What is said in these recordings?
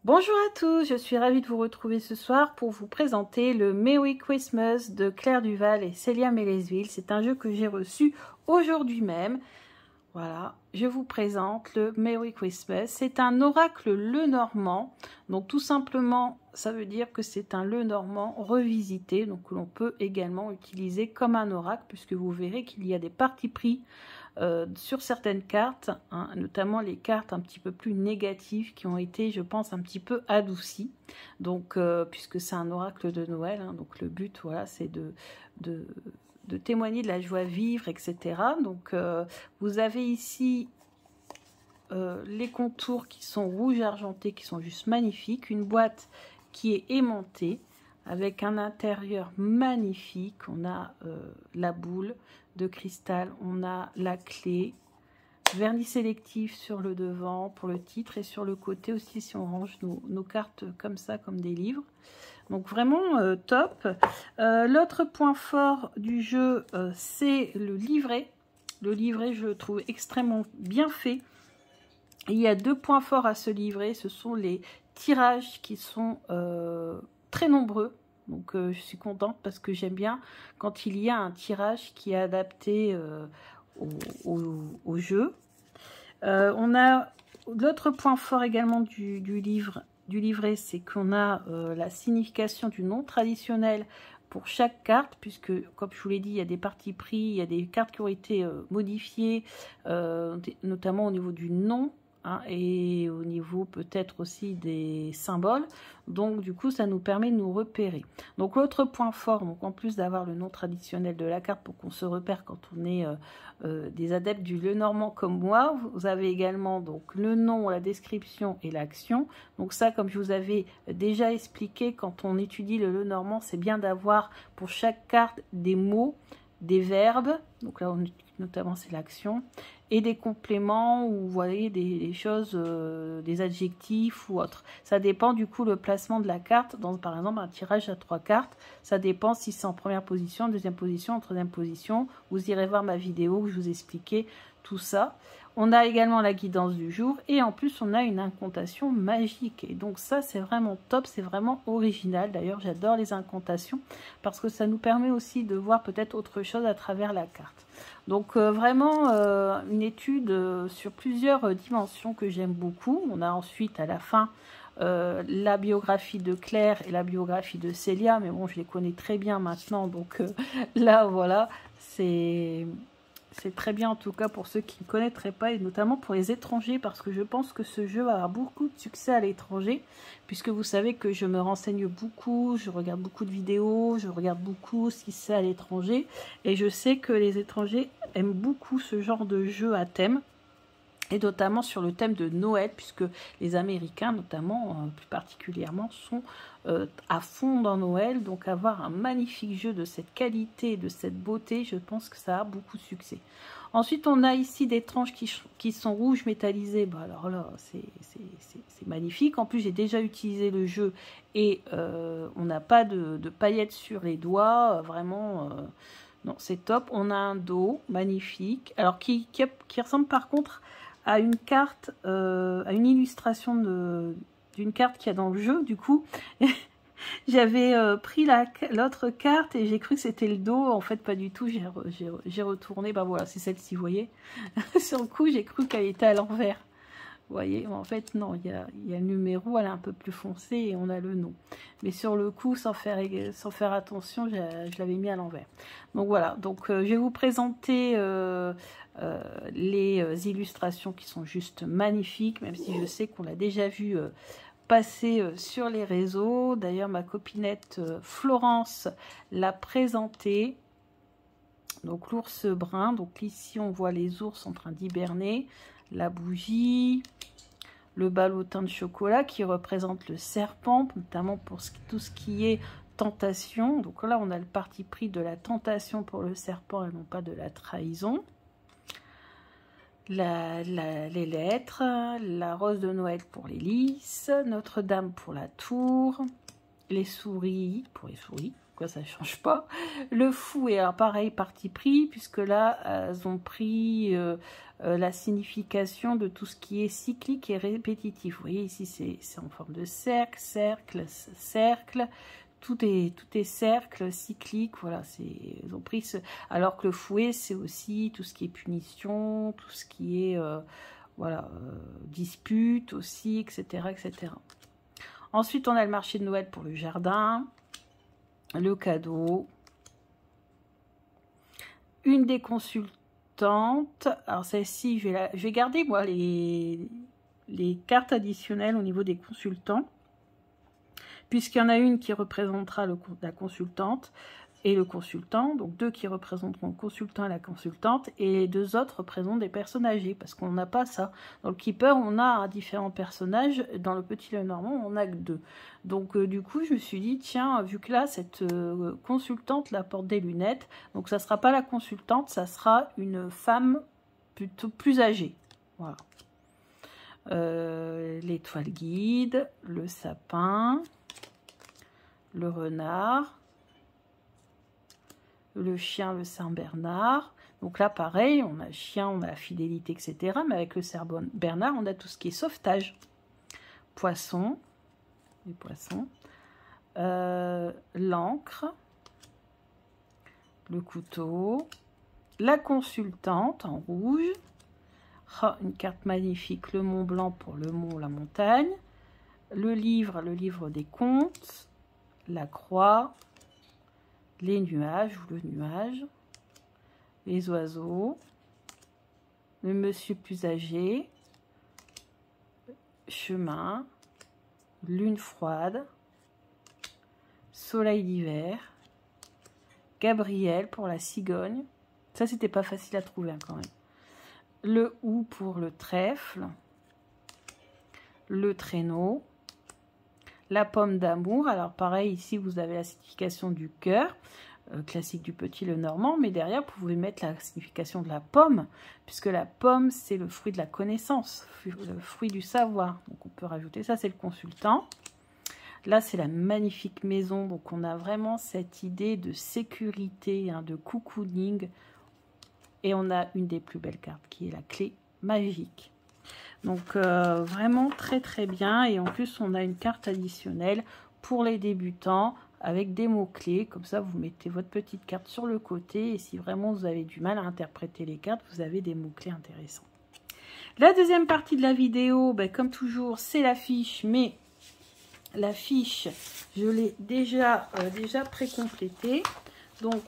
Bonjour à tous, je suis ravie de vous retrouver ce soir pour vous présenter le Merry Christmas de Claire Duval et Célia Mélesville. C'est un jeu que j'ai reçu aujourd'hui même. Voilà, je vous présente le Merry Christmas. C'est un oracle Lenormand. Donc tout simplement, ça veut dire que c'est un Lenormand revisité. Donc l'on peut également utiliser comme un oracle puisque vous verrez qu'il y a des partis pris sur certaines cartes, hein, notamment les cartes un petit peu plus négatives qui ont été, je pense, un petit peu adoucies. Donc, puisque c'est un oracle de Noël, hein, donc le but, voilà, c'est de témoigner de la joie de vivre, etc. Donc, vous avez ici les contours qui sont rouges argentés, qui sont juste magnifiques. Une boîte qui est aimantée, avec un intérieur magnifique. On a la boule de cristal, on a la clé, vernis sélectif sur le devant pour le titre et sur le côté aussi si on range nos cartes comme ça, comme des livres. Donc vraiment top. L'autre point fort du jeu, c'est le livret. Le livret, je le trouve extrêmement bien fait. Et il y a deux points forts à ce livret, ce sont les tirages qui sont très nombreux. Donc je suis contente parce que j'aime bien quand il y a un tirage qui est adapté au jeu. On a l'autre point fort également du livret, c'est qu'on a la signification du nom traditionnel pour chaque carte, puisque comme je vous l'ai dit, il y a des partis pris, il y a des cartes qui ont été modifiées, notamment au niveau du nom. Hein, et au niveau peut-être aussi des symboles, donc du coup ça nous permet de nous repérer. Donc l'autre point fort, donc en plus d'avoir le nom traditionnel de la carte pour qu'on se repère quand on est des adeptes du Lenormand comme moi, vous avez également donc le nom, la description et l'action. Donc ça, comme je vous avais déjà expliqué, quand on étudie le Lenormand, c'est bien d'avoir pour chaque carte des mots, des verbes, donc là notamment c'est l'action, et des compléments ou vous voyez des choses, des adjectifs ou autres. Ça dépend du coup le placement de la carte. Dans par exemple un tirage à 3 cartes, ça dépend si c'est en première position, en deuxième position, en troisième position. Vous irez voir ma vidéo où je vous expliquais tout ça. On a également la guidance du jour et en plus on a une incantation magique. Et donc ça c'est vraiment top, c'est vraiment original. D'ailleurs j'adore les incantations parce que ça nous permet aussi de voir peut-être autre chose à travers la carte. Donc vraiment une étude sur plusieurs dimensions que j'aime beaucoup. On a ensuite à la fin la biographie de Claire et la biographie de Célia, mais bon je les connais très bien maintenant, donc là voilà, c'est très bien en tout cas pour ceux qui ne connaîtraient pas et notamment pour les étrangers parce que je pense que ce jeu va avoir beaucoup de succès à l'étranger puisque vous savez que je me renseigne beaucoup, je regarde beaucoup de vidéos, je regarde beaucoup ce qui se fait à l'étranger et je sais que les étrangers aiment beaucoup ce genre de jeu à thème. Et notamment sur le thème de Noël, puisque les Américains, notamment, plus particulièrement, sont à fond dans Noël. Donc avoir un magnifique jeu de cette qualité, de cette beauté, je pense que ça a beaucoup de succès. Ensuite, on a ici des tranches qui sont rouges métallisées. Bah, alors là, c'est magnifique. En plus, j'ai déjà utilisé le jeu et on n'a pas de paillettes sur les doigts. Vraiment... non, c'est top. On a un dos magnifique. Alors, qui ressemble par contre à une carte, à une illustration d'une carte qu'il y a dans le jeu. Du coup, j'avais pris l'autre carte et j'ai cru que c'était le dos. En fait, pas du tout. J'ai retourné. Bah voilà, c'est celle-ci, vous voyez. Sur le coup, j'ai cru qu'elle était à l'envers. Vous voyez, en fait, non, il y a le numéro, elle est un peu plus foncée et on a le nom. Mais sur le coup, sans faire attention, je l'avais mis à l'envers. Donc voilà, donc je vais vous présenter les illustrations qui sont juste magnifiques, même si je sais qu'on l'a déjà vu passer sur les réseaux. D'ailleurs, ma copinette Florence l'a présenté. Donc l'ours brun, donc ici on voit les ours en train d'hiberner, la bougie, le ballotin de chocolat qui représente le serpent, notamment pour tout ce qui est tentation. Donc là on a le parti pris de la tentation pour le serpent et non pas de la trahison. Les lettres, la rose de Noël pour les lys, Notre-Dame pour la tour, les souris pour les souris. Ça change pas. Le fou est un pareil parti pris puisque là elles ont pris la signification de tout ce qui est cyclique et répétitif. Vous voyez ici, c'est en forme de cercle, cercle, cercle. Tout est cercle, cyclique, voilà, ils ont pris ce... Alors que le fouet, c'est aussi tout ce qui est punition, tout ce qui est, voilà, dispute aussi, etc., etc. Ensuite, on a le marché de Noël pour le jardin, le cadeau, une des consultantes. Alors celle-ci, je vais garder, moi, les cartes additionnelles au niveau des consultants, puisqu'il y en a une qui représentera la consultante et le consultant, donc 2 qui représenteront le consultant et la consultante, et les 2 autres représentent des personnes âgées, parce qu'on n'a pas ça. Dans le Keeper, on a différents personnages, dans le Petit Lenormand, on n'a que 2. Donc du coup, je me suis dit, tiens, vu que là, cette consultante la porte des lunettes, donc ça ne sera pas la consultante, ça sera une femme plutôt plus âgée. Voilà. L'étoile guide, le sapin, le renard, le chien, le Saint-Bernard. Donc là, pareil, on a le chien, on a la fidélité, etc. Mais avec le Saint-Bernard, on a tout ce qui est sauvetage. Poisson, les poissons, l'encre, le couteau, la consultante en rouge. Oh, une carte magnifique, le Mont Blanc pour le mont, la montagne. Le livre des contes, la croix, les nuages ou le nuage, les oiseaux, le monsieur plus âgé, chemin, lune froide, soleil d'hiver, Gabriel pour la cigogne. Ça, c'était pas facile à trouver hein, quand même. Le hou pour le trèfle, le traîneau, la pomme d'amour. Alors pareil, ici vous avez la signification du cœur, classique du Petit Lenormand, mais derrière vous pouvez mettre la signification de la pomme, puisque la pomme c'est le fruit de la connaissance, le fruit du savoir. Donc on peut rajouter ça, c'est le consultant. Là c'est la magnifique maison, donc on a vraiment cette idée de sécurité, hein, de cocooning, et on a une des plus belles cartes qui est la clé magique. Donc vraiment très très bien, et en plus on a une carte additionnelle pour les débutants avec des mots-clés, comme ça vous mettez votre petite carte sur le côté, et si vraiment vous avez du mal à interpréter les cartes, vous avez des mots-clés intéressants. La deuxième partie de la vidéo, ben, comme toujours, c'est l'affiche, mais l'affiche, je l'ai déjà pré-complétée. Donc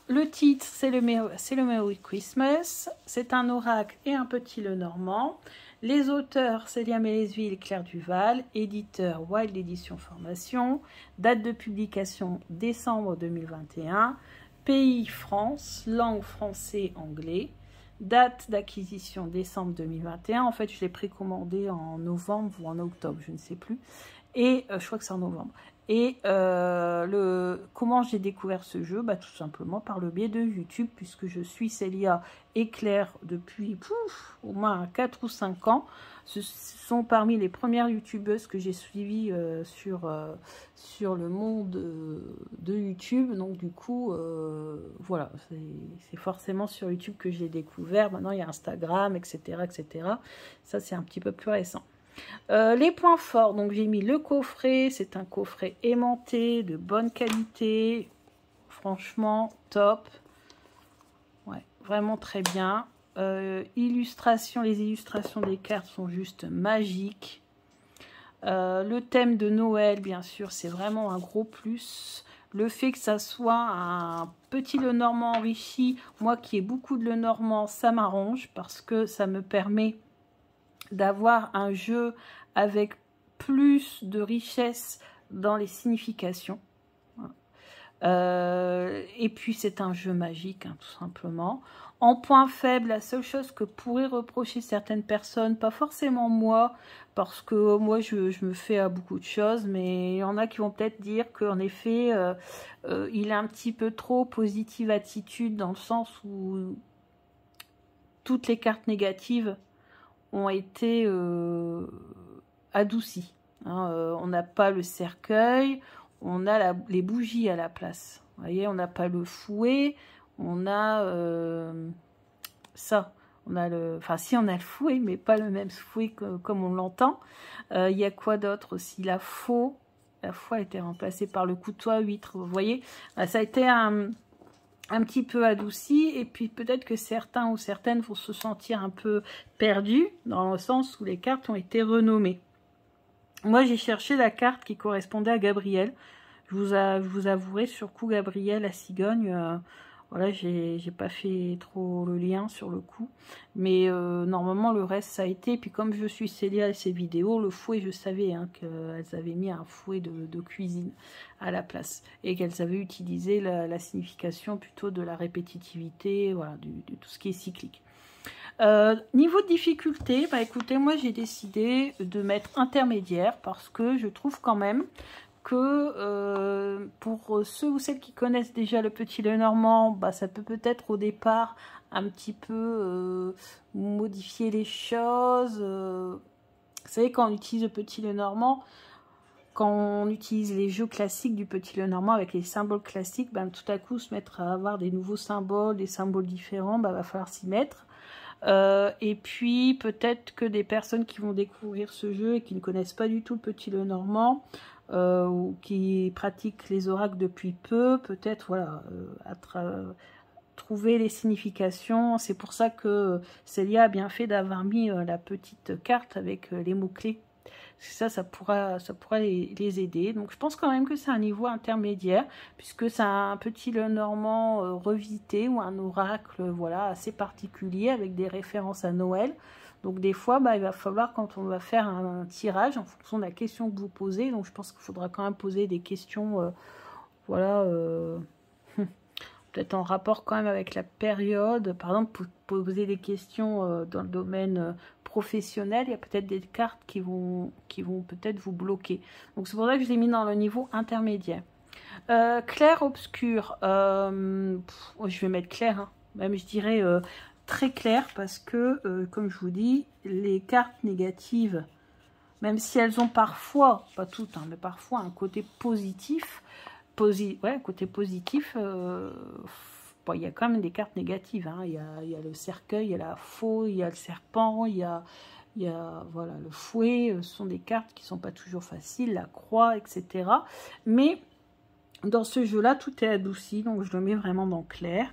le titre, c'est le Merry Christmas, c'est un oracle et un Petit Lenormand. Les auteurs, Célia Mélesville et Claire Duval. Éditeur, Wild Édition Formation. Date de publication, décembre 2021. Pays, France. Langue, français-anglais. Date d'acquisition, décembre 2021. En fait, je l'ai précommandé en novembre ou en octobre, je ne sais plus. Et je crois que c'est en novembre. Et comment j'ai découvert ce jeu? Bah, tout simplement par le biais de YouTube, puisque je suis Célia et Claire depuis au moins 4 ou 5 ans. Ce sont parmi les premières youtubeuses que j'ai suivies sur le monde de YouTube. Donc du coup, voilà, c'est forcément sur YouTube que j'ai découvert. Maintenant, il y a Instagram, etc. etc. Ça, c'est un petit peu plus récent. Les points forts, donc j'ai mis le coffret, c'est un coffret aimanté, de bonne qualité, franchement top, ouais, vraiment très bien. Les illustrations des cartes sont juste magiques. Le thème de Noël, bien sûr, c'est vraiment un gros plus. Le fait que ça soit un Petit Lenormand enrichi, moi qui ai beaucoup de Lenormand, ça m'arrange parce que ça me permet d'avoir un jeu avec plus de richesse dans les significations. Et puis c'est un jeu magique, hein, tout simplement. En point faible, la seule chose que pourraient reprocher certaines personnes, pas forcément moi, parce que moi je me fais à beaucoup de choses, mais il y en a qui vont peut-être dire qu'en effet il a un petit peu trop positive attitude, dans le sens où toutes les cartes négatives ont été adoucis. Hein, on n'a pas le cercueil, on a les bougies à la place. Vous voyez, on n'a pas le fouet, on a ça. On a enfin si on a le fouet, mais pas le même fouet comme on l'entend. Il y a quoi d'autre aussi? La faux. La faux a été remplacée par le couteau à huître. Vous voyez, ça a été un petit peu adouci. Et puis peut-être que certains ou certaines vont se sentir un peu perdus, dans le sens où les cartes ont été renommées. Moi, j'ai cherché la carte qui correspondait à Gabriel. Je vous avouerai, sur coup, Gabriel, la cigogne, voilà, j'ai pas fait trop le lien sur le coup. Mais normalement, le reste, ça a été. Et puis comme je suis scellée à ces vidéos, le fouet, je savais hein, qu'elles avaient mis un fouet de cuisine à la place. Et qu'elles avaient utilisé la signification plutôt de la répétitivité, voilà, de tout ce qui est cyclique. Niveau de difficulté, bah écoutez, moi j'ai décidé de mettre intermédiaire parce que je trouve quand même que pour ceux ou celles qui connaissent déjà le Petit Lenormand, bah, ça peut peut-être au départ un petit peu modifier les choses. Vous savez, quand on utilise le Petit Lenormand, quand on utilise les jeux classiques du Petit Lenormand avec les symboles classiques, bah, tout à coup se mettre à avoir des nouveaux symboles, des symboles différents, bah, va falloir s'y mettre. Et puis peut-être que des personnes qui vont découvrir ce jeu et qui ne connaissent pas du tout le Petit Lenormand ou qui pratiquent les oracles depuis peu, peut-être voilà, trouver les significations. C'est pour ça que Célia a bien fait d'avoir mis la petite carte avec les mots-clés. Ça pourra les aider. Donc je pense quand même que c'est un niveau intermédiaire, puisque c'est un Petit Lenormand revisité ou un oracle voilà, assez particulier avec des références à Noël. Donc des fois, bah, il va falloir, quand on va faire un tirage, en fonction de la question que vous posez, donc je pense qu'il faudra quand même poser des questions, voilà, peut-être en rapport quand même avec la période. Par exemple, pour poser des questions dans le domaine professionnel, il y a peut-être des cartes qui vont peut-être vous bloquer. Donc c'est pour ça que je l'ai mis dans le niveau intermédiaire. Clair, obscur, je vais mettre clair, hein. Même je dirais très clair, parce que, comme je vous dis, les cartes négatives, même si elles ont parfois, pas toutes, hein, mais parfois un côté positif, côté positif, bon, il y a quand même des cartes négatives, hein. Il y a le cercueil, il y a la faux, il y a le serpent, il y a voilà, le fouet. Ce sont des cartes qui ne sont pas toujours faciles, la croix, etc. Mais dans ce jeu-là, tout est adouci, donc je le mets vraiment dans clair.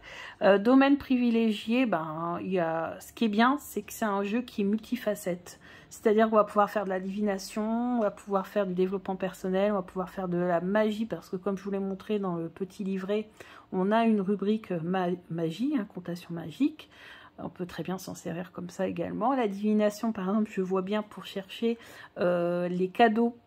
Domaine privilégié, ben, ce qui est bien, c'est que c'est un jeu qui est multifacette. C'est-à-dire qu'on va pouvoir faire de la divination, on va pouvoir faire du développement personnel, on va pouvoir faire de la magie, parce que comme je vous l'ai montré dans le petit livret, on a une rubrique magie, incantation magique. On peut très bien s'en servir comme ça également. La divination, par exemple, je vois bien pour chercher les cadeaux,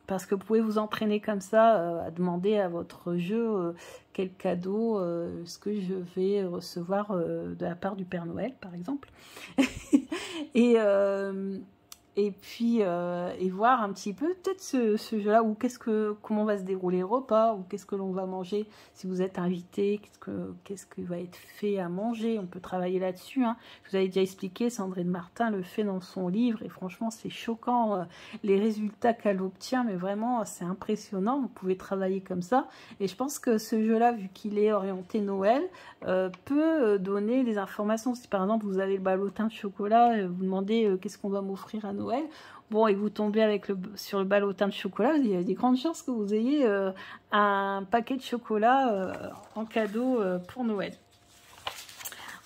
parce que vous pouvez vous entraîner comme ça à demander à votre jeu quel cadeau est-ce que je vais recevoir de la part du Père Noël, par exemple. Et puis et voir un petit peu peut-être ce jeu-là, ou comment va se dérouler le repas, ou qu'est-ce que l'on va manger si vous êtes invité, qu'est-ce qui va être fait à manger. On peut travailler là-dessus, hein. Je vous avais déjà expliqué, Sandrine Martin le fait dans son livre, et franchement c'est choquant les résultats qu'elle obtient, mais vraiment c'est impressionnant. Vous pouvez travailler comme ça, et je pense que ce jeu-là, vu qu'il est orienté Noël, peut donner des informations. Si par exemple vous avez le ballotin de chocolat, vous demandez qu'est-ce qu'on va m'offrir à Noël, bon, et vous tombez sur le ballotin de chocolat, il y a des grandes chances que vous ayez un paquet de chocolat en cadeau pour Noël.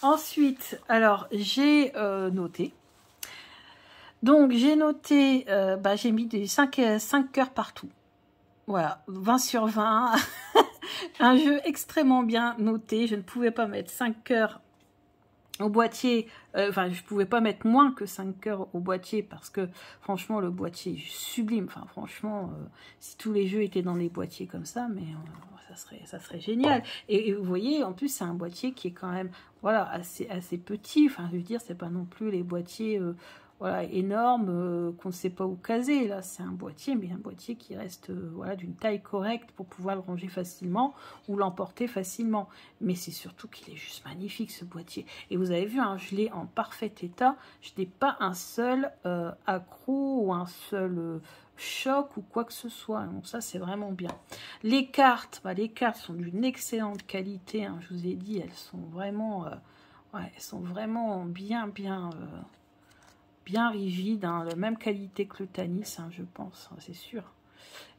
Ensuite, alors j'ai noté. Donc j'ai noté, j'ai mis des 5 cœurs partout. Voilà, 20 sur 20. Un jeu extrêmement bien noté. Je ne pouvais pas mettre 5 cœurs au boîtier, enfin je pouvais pas mettre moins que 5 cœurs au boîtier, parce que franchement le boîtier est sublime. Enfin franchement, si tous les jeux étaient dans des boîtiers comme ça, mais ça serait génial. Et vous voyez, en plus c'est un boîtier qui est quand même voilà assez petit. Enfin je veux dire, c'est pas non plus les boîtiers voilà, énorme, qu'on ne sait pas où caser. Là, c'est un boîtier, mais un boîtier qui reste voilà, d'une taille correcte pour pouvoir le ranger facilement ou l'emporter facilement. Mais c'est surtout qu'il est juste magnifique, ce boîtier. Et vous avez vu, hein, je l'ai en parfait état. Je n'ai pas un seul accroc ou un seul choc ou quoi que ce soit. Donc ça, c'est vraiment bien. Les cartes sont d'une excellente qualité, hein, je vous ai dit, elles sont vraiment... Ouais, elles sont vraiment bien rigides, hein, la même qualité que le Tanis, hein, je pense, hein, c'est sûr.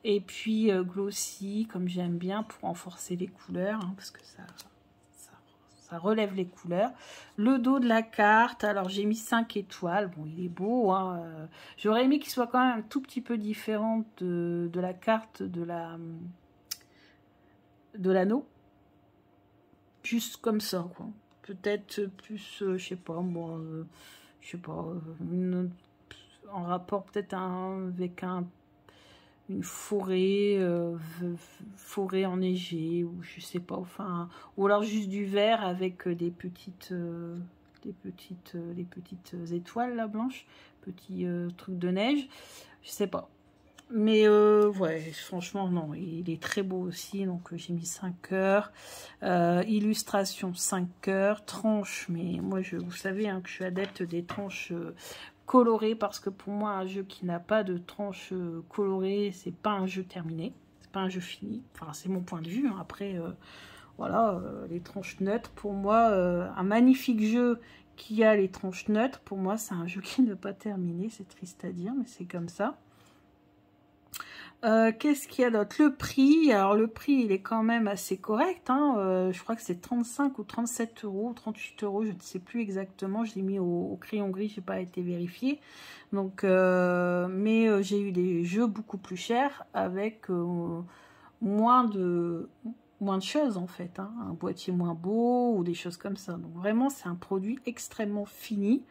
Et puis glossy, comme j'aime bien, pour renforcer les couleurs, hein, parce que ça relève les couleurs. Le dos de la carte, alors j'ai mis 5 étoiles, bon il est beau, hein, j'aurais aimé qu'il soit quand même un tout petit peu différent de la carte de l'anneau, juste comme ça, quoi. Peut-être plus, je sais pas, moi, je sais pas, en rapport peut-être avec une forêt, forêt enneigée, ou je sais pas, enfin, ou alors juste du vert avec les petites étoiles là blanches, petits trucs de neige, je sais pas. Mais ouais, franchement, non, il est très beau aussi, donc j'ai mis 5 heures. Illustration 5 heures, tranche, mais moi, vous savez hein, que je suis adepte des tranches colorées, parce que pour moi, un jeu qui n'a pas de tranches colorées, c'est pas un jeu terminé, c'est pas un jeu fini. Enfin, c'est mon point de vue, hein. Après, voilà, les tranches neutres, pour moi, un magnifique jeu qui a les tranches neutres, pour moi, c'est un jeu qui n'est pas terminé, c'est triste à dire, mais c'est comme ça. Qu'est-ce qu'il y a d'autre? Le prix, alors le prix il est quand même assez correct, hein, je crois que c'est 35 ou 37 euros, 38 euros, je ne sais plus exactement, je l'ai mis au crayon gris, je n'ai pas été vérifié. Donc, mais j'ai eu des jeux beaucoup plus chers avec moins de choses en fait, hein, un boîtier moins beau ou des choses comme ça. Donc vraiment c'est un produit extrêmement fini.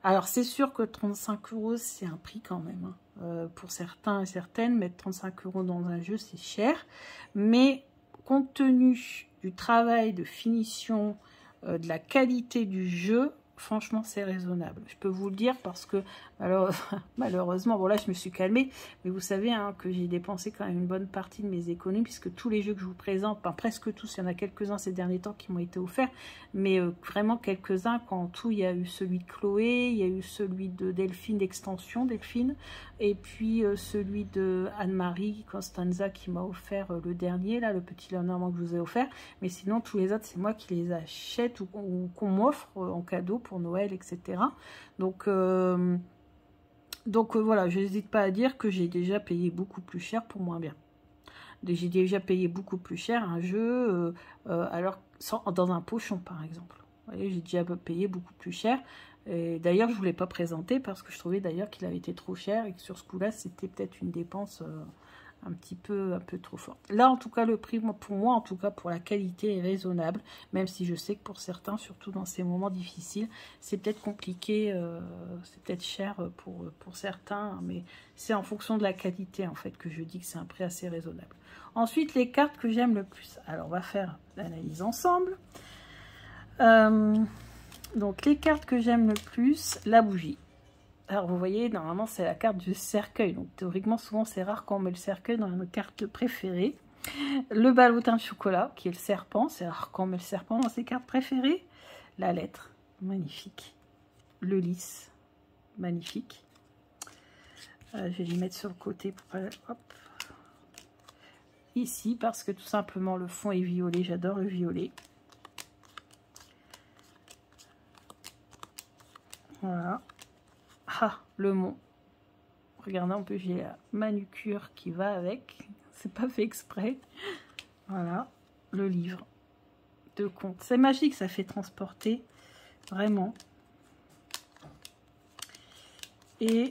Alors, c'est sûr que 35 euros, c'est un prix quand même. Hein. Pour certains et certaines, mettre 35 euros dans un jeu, c'est cher. Mais compte tenu du travail de finition, de la qualité du jeu, franchement, c'est raisonnable. Je peux vous le dire parce que, malheureusement, bon là, je me suis calmée. Mais vous savez hein, que j'ai dépensé quand même une bonne partie de mes économies, puisque tous les jeux que je vous présente, enfin, presque tous, il y en a quelques-uns ces derniers temps qui m'ont été offerts, mais vraiment quelques-uns, quand tout, il y a eu celui de Chloé, il y a eu celui de Delphine, d'extension, Delphine, et puis celui de Anne-Marie Constanza qui m'a offert le dernier, là, le petit Lenormand que je vous ai offert. Mais sinon, tous les autres, c'est moi qui les achète ou qu'on m'offre en cadeau pour Noël, etc. Donc voilà, je n'hésite pas à dire que j'ai déjà payé beaucoup plus cher pour moins bien. J'ai déjà payé beaucoup plus cher un jeu alors dans un pochon, par exemple. Vous voyez, j'ai déjà payé beaucoup plus cher. D'ailleurs, je ne voulais pas présenter parce que je trouvais d'ailleurs qu'il avait été trop cher et que sur ce coup-là, c'était peut-être une dépense un peu trop forte. Là, en tout cas, le prix, pour moi, en tout cas, pour la qualité, est raisonnable, même si je sais que pour certains, surtout dans ces moments difficiles, c'est peut-être compliqué, c'est peut-être cher pour certains, mais c'est en fonction de la qualité, en fait, que je dis que c'est un prix assez raisonnable. Ensuite, les cartes que j'aime le plus. Alors, on va faire l'analyse ensemble. Donc, les cartes que j'aime le plus, la bougie. Alors, vous voyez, normalement, c'est la carte du cercueil. Donc, théoriquement, souvent, c'est rare qu'on met le cercueil dans nos cartes préférées. Le ballotin de chocolat, qui est le serpent. C'est rare qu'on met le serpent dans ses cartes préférées. La lettre, magnifique. Le lys, magnifique. Je vais les mettre sur le côté pour pas... Hop. Ici, parce que tout simplement, le fond est violet. J'adore le violet. Voilà. Ah, le mont. Regardez, en plus, j'ai la manucure qui va avec. C'est pas fait exprès. Voilà, le livre de contes. C'est magique, ça fait transporter. Vraiment. Et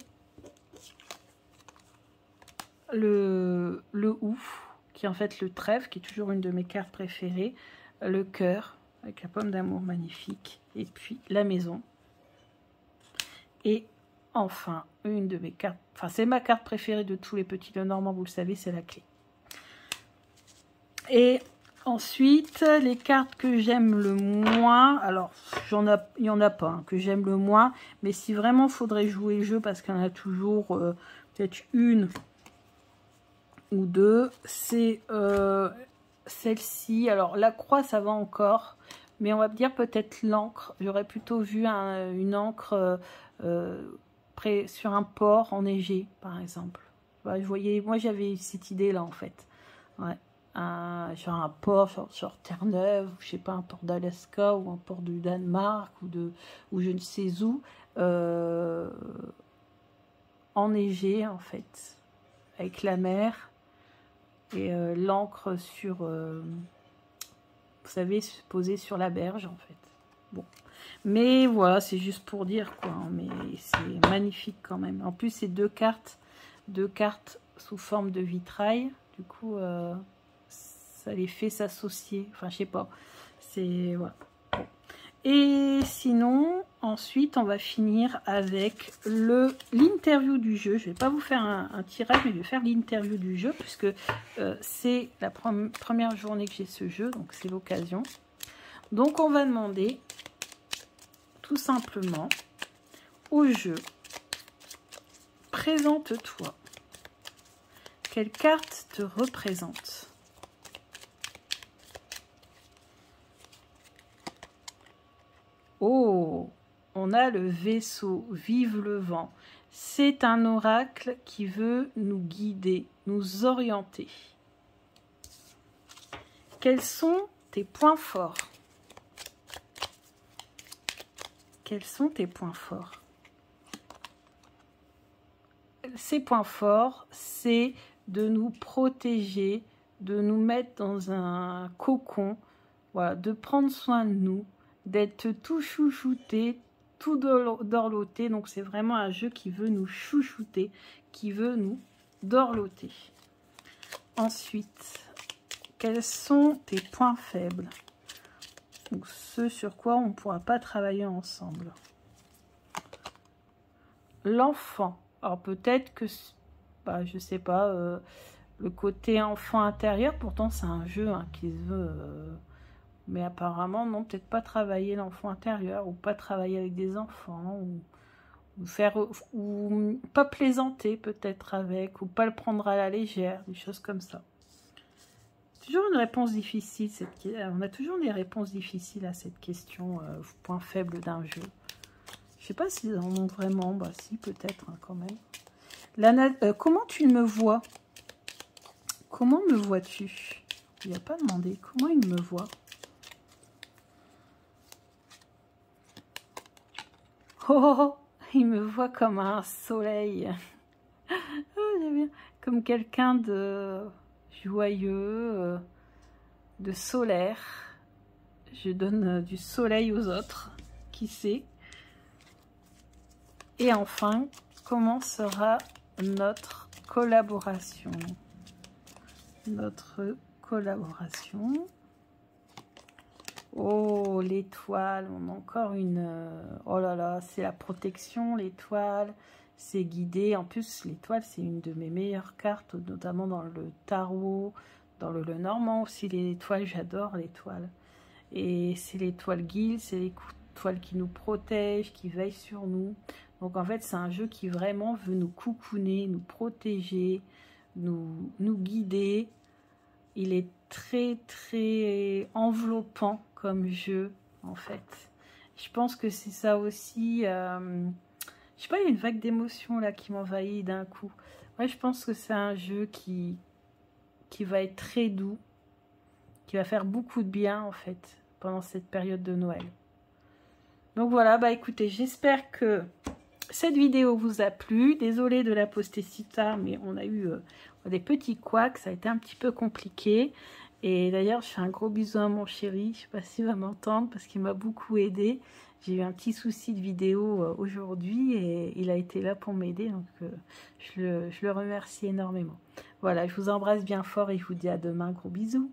le ouf, qui est en fait le trèfle, qui est toujours une de mes cartes préférées. Le cœur, avec la pomme d'amour magnifique. Et puis la maison. Et enfin, une de mes cartes, enfin c'est ma carte préférée de tous les petits Lenormand, vous le savez, c'est la clé. Et ensuite, les cartes que j'aime le moins, alors il n'y en a pas hein, que j'aime le moins, mais si vraiment il faudrait jouer le jeu, parce qu'il y en a toujours peut-être une ou deux, c'est celle-ci. Alors la croix, ça va encore, mais on va dire peut-être l'encre. J'aurais plutôt vu une encre... sur un port enneigé par exemple. Vous voyez, moi j'avais cette idée là en fait. Ouais. genre un port, genre Terre-Neuve, je sais pas, un port d'Alaska ou un port du Danemark ou je ne sais où, enneigé en fait, avec la mer et l'ancre sur, vous savez, posée sur la berge en fait. Bon, mais voilà, c'est juste pour dire quoi, hein, mais c'est magnifique quand même. En plus, c'est deux cartes sous forme de vitrail, du coup, ça les fait s'associer, enfin, je sais pas, c'est, voilà. Bon. Et sinon, ensuite, on va finir avec l'interview du jeu. Je vais pas vous faire un tirage, mais je vais faire l'interview du jeu, puisque c'est la première journée que j'ai ce jeu, donc c'est l'occasion. Donc, on va demander tout simplement au jeu, présente-toi. Quelle carte te représente? Oh, on a le vaisseau, vive le vent. C'est un oracle qui veut nous guider, nous orienter. Quels sont tes points forts? Quels sont tes points forts? Ces points forts, c'est de nous protéger, de nous mettre dans un cocon, voilà, de prendre soin de nous, d'être tout chouchouté, tout dorloté. Donc c'est vraiment un jeu qui veut nous chouchouter, qui veut nous dorloter. Ensuite, quels sont tes points faibles? Donc ce sur quoi on ne pourra pas travailler ensemble. L'enfant. Alors peut-être que, bah, je sais pas, le côté enfant intérieur, pourtant c'est un jeu hein, qui se veut, mais apparemment non, peut-être pas travailler l'enfant intérieur, ou pas travailler avec des enfants, ou faire, ou pas plaisanter peut-être avec, ou pas le prendre à la légère, des choses comme ça. Toujours une réponse difficile, on a toujours des réponses difficiles à cette question, point faible d'un jeu. Je sais pas s'ils en ont vraiment, bah si peut-être hein, quand même. Comment tu me vois? Comment me vois-tu? Il n'a pas demandé. Comment il me voit? Oh, il me voit comme un soleil. Oh, j'aime bien. Comme quelqu'un de joyeux, de solaire. Je donne du soleil aux autres. Qui sait? Et enfin, comment sera notre collaboration? Notre collaboration. Oh, l'étoile, on a encore une... oh là là, c'est la protection, l'étoile, c'est guidé. En plus, l'étoile, c'est une de mes meilleures cartes, notamment dans le tarot, dans le normand aussi, l'étoile, j'adore l'étoile. Et c'est l'étoile guide, c'est l'étoile qui nous protège, qui veille sur nous. Donc en fait, c'est un jeu qui vraiment veut nous coucouner, nous protéger, nous guider. Il est très très enveloppant comme jeu en fait. Je pense que c'est ça aussi. Je sais pas, il y a une vague d'émotions là qui m'envahit d'un coup. Ouais, je pense que c'est un jeu qui va être très doux, qui va faire beaucoup de bien en fait pendant cette période de Noël. Donc voilà, bah écoutez, j'espère que cette vidéo vous a plu. Désolée de la poster si tard, mais on a eu des petits couacs, ça a été un petit peu compliqué. Et d'ailleurs, je fais un gros bisou à mon chéri, je sais pas s'il va m'entendre parce qu'il m'a beaucoup aidé. J'ai eu un petit souci de vidéo aujourd'hui et il a été là pour m'aider, donc je le remercie énormément. Voilà, je vous embrasse bien fort et je vous dis à demain, gros bisous.